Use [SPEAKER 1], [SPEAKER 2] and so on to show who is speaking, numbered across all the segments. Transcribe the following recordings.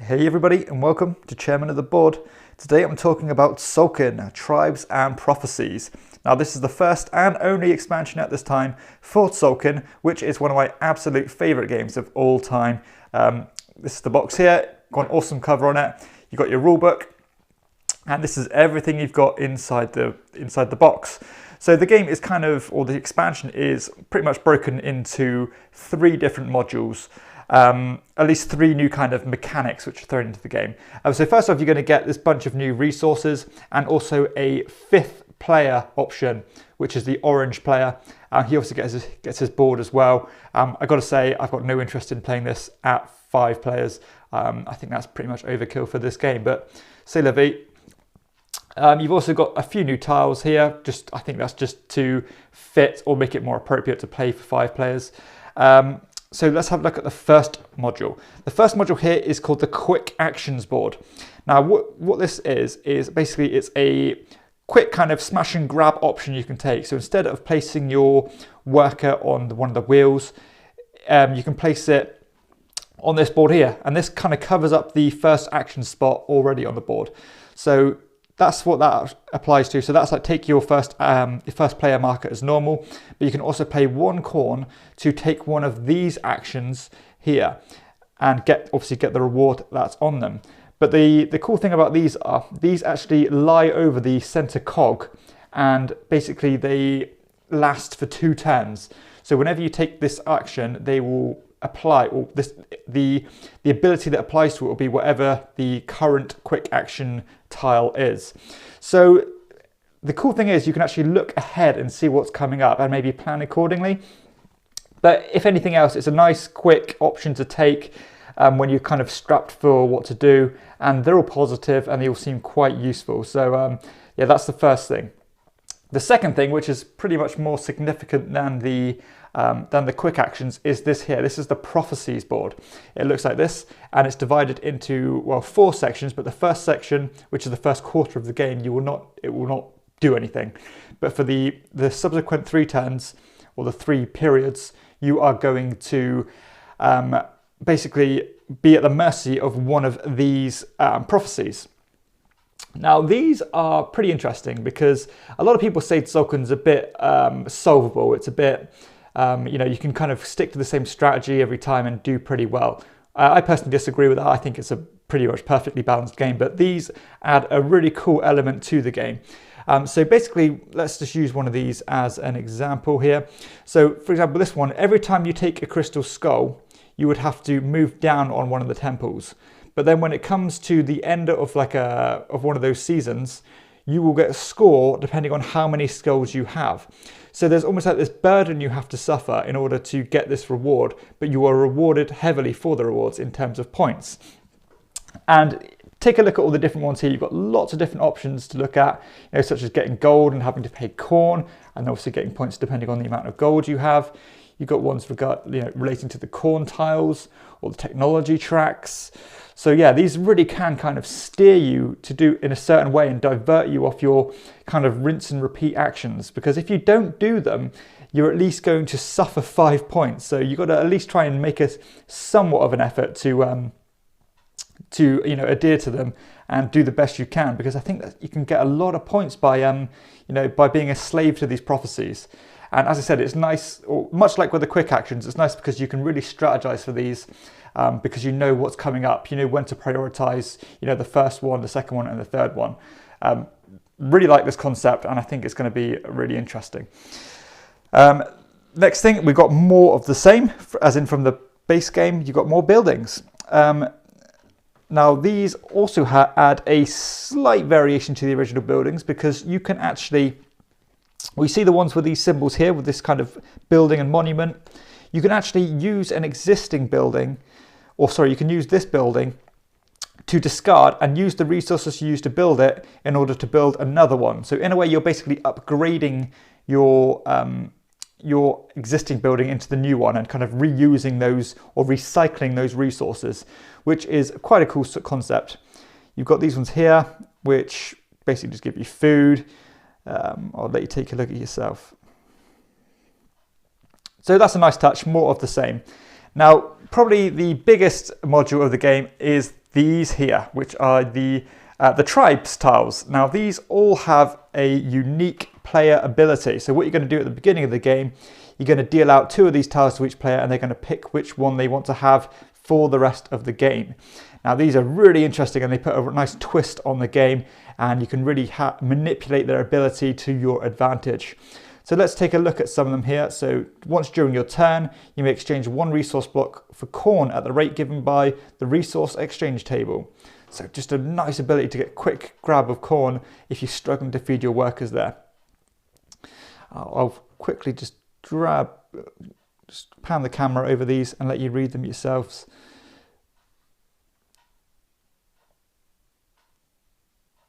[SPEAKER 1] Hey everybody, and welcome to Chairman of the Board. Today I'm talking about Tzolk'in, Tribes and Prophecies. Now this is the first and only expansion at this time for Tzolk'in, which is one of my absolute favourite games of all time. This is the box here, got an awesome cover on it. You've got your rulebook, and this is everything you've got inside the box. So the game is the expansion is pretty much broken into 3 different modules. At least 3 new kind of mechanics which are thrown into the game. So first off, you're going to get this bunch of new resources and also a 5th player option, which is the orange player. He also gets his board as well. I've got to say, I've got no interest in playing this at 5 players. I think that's pretty much overkill for this game, but c'est la vie. You've also got a few new tiles here. I think that's just to fit or make it more appropriate to play for 5 players. So let's have a look at the first module. The first module here is called the Quick Actions board. Now what this is basically it's a quick kind of smash and grab option you can take. So instead of placing your worker on one of the wheels, you can place it on this board here. And this kind of covers up the first action spot already on the board. So that's what that applies to. So that's like take your first player marker as normal, but you can also play 1 corn to take one of these actions here and obviously get the reward that's on them. But the cool thing about these are these actually lie over the center cog, and basically they last for 2 turns. So whenever you take this action, they will apply, or the ability that applies to it will be whatever the current quick action tile is. So the cool thing is you can actually look ahead and see what's coming up and maybe plan accordingly. But if anything else, it's a nice quick option to take when you're kind of strapped for what to do, and they're all positive and they all seem quite useful. So yeah, that's the first thing. The second thing, which is pretty much more significant than the quick actions, is this here. This is the Prophecies board. It looks like this, and it's divided into, well, 4 sections, but the first section, which is the first quarter of the game, it will not do anything. But for the subsequent 3 turns, or the 3 periods, you are going to basically be at the mercy of one of these prophecies. Now these are pretty interesting because a lot of people say Tzolk'in's a bit solvable. It's a bit, you can kind of stick to the same strategy every time and do pretty well. I personally disagree with that. I think it's a pretty much perfectly balanced game, but these add a really cool element to the game. So basically, let's just use one of these as an example here. So for example, this one, every time you take a crystal skull, you would have to move down on one of the temples. But then when it comes to the end of one of those seasons, you will get a score depending on how many skulls you have. So there's almost like this burden you have to suffer in order to get this reward, but you are rewarded heavily for the rewards in terms of points. And take a look at all the different ones here. You've got lots of different options to look at, such as getting gold and having to pay corn, and obviously getting points depending on the amount of gold you have. You've got ones relating to the corn tiles or the technology tracks. So yeah, these really can kind of steer you to do in a certain way and divert you off your kind of rinse and repeat actions. Because if you don't do them, you're at least going to suffer 5 points. So you've got to at least try and make somewhat of an effort to adhere to them and do the best you can. Because I think that you can get a lot of points by by being a slave to these prophecies. And as I said, it's nice, or much like with the quick actions, it's nice because you can really strategize for these because you know what's coming up. You know when to prioritize, the first one, the second one, and the third one. Really like this concept, and I think it's going to be really interesting. Next thing, we've got more of the same, as in from the base game, you've got more buildings. Now these also add a slight variation to the original buildings because you can actually, we see the ones with these symbols here with this kind of building and monument. You can actually use an existing building, you can use this building to discard and use the resources you used to build it in order to build another one. So in a way, you're basically upgrading your existing building into the new one and kind of reusing those or recycling those resources, which is quite a cool concept. You've got these ones here, which basically just give you food. I'll let you take a look at yourself. So that's a nice touch, more of the same. Now, probably the biggest module of the game is these here, which are the tribes tiles. Now these all have a unique player ability. So what you're going to do at the beginning of the game, you're going to deal out 2 of these tiles to each player, and they're going to pick which one they want to have for the rest of the game. Now these are really interesting, and they put a nice twist on the game, and you can really manipulate their ability to your advantage. So let's take a look at some of them here. So once during your turn, you may exchange 1 resource block for corn at the rate given by the resource exchange table. So just a nice ability to get quick grab of corn if you're struggling to feed your workers there. I'll quickly just pan the camera over these and let you read them yourselves.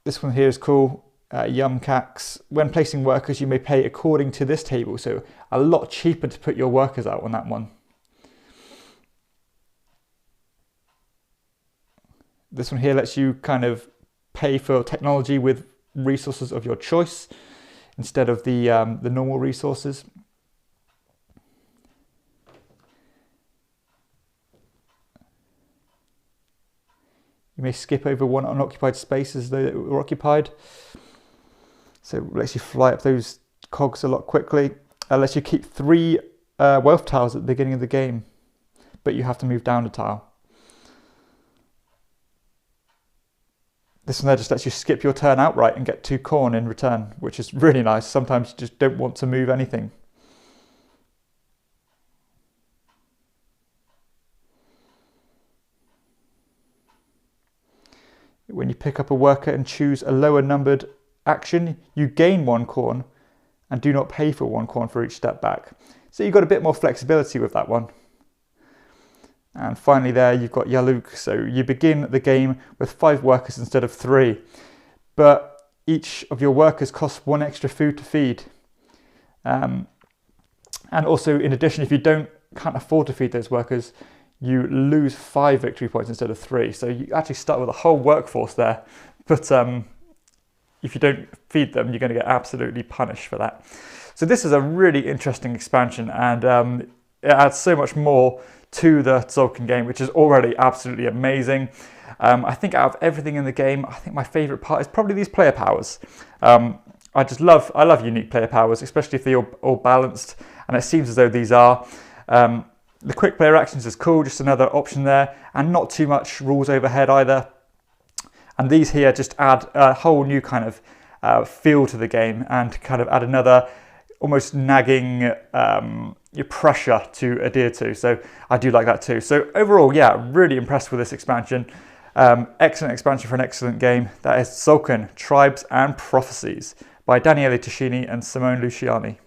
[SPEAKER 1] This one here is cool. Yum Cax. When placing workers, you may pay according to this table. So a lot cheaper to put your workers out on that one. This one here lets you kind of pay for technology with resources of your choice instead of the normal resources. You may skip over 1 unoccupied space as though they were occupied. So it lets you fly up those cogs a lot quickly. It lets you keep 3 wealth tiles at the beginning of the game, but you have to move down a tile. This one there just lets you skip your turn outright and get 2 corn in return, which is really nice. Sometimes you just don't want to move anything. When you pick up a worker and choose a lower numbered action, you gain 1 corn and do not pay for 1 corn for each step back. So you've got a bit more flexibility with that one. And finally there you've got Yaluk. So you begin the game with 5 workers instead of 3. But each of your workers costs 1 extra food to feed. And also in addition, if you can't afford to feed those workers, you lose 5 victory points instead of 3. So you actually start with a whole workforce there. But if you don't feed them, you're going to get absolutely punished for that. So this is a really interesting expansion, and it adds so much more to the Tzolk'in game, which is already absolutely amazing. I think out of everything in the game, I think my favourite part is probably these player powers. I love unique player powers, especially if they're all balanced, and it seems as though these are. The quick player actions is cool, just another option there, and not too much rules overhead either. And these here just add a whole new kind of feel to the game, and kind of add another almost nagging pressure to adhere to. So I do like that too. So overall, yeah, really impressed with this expansion. Excellent expansion for an excellent game. That is Tzolk'in, Tribes and Prophecies by Daniele Tascini and Simone Luciani.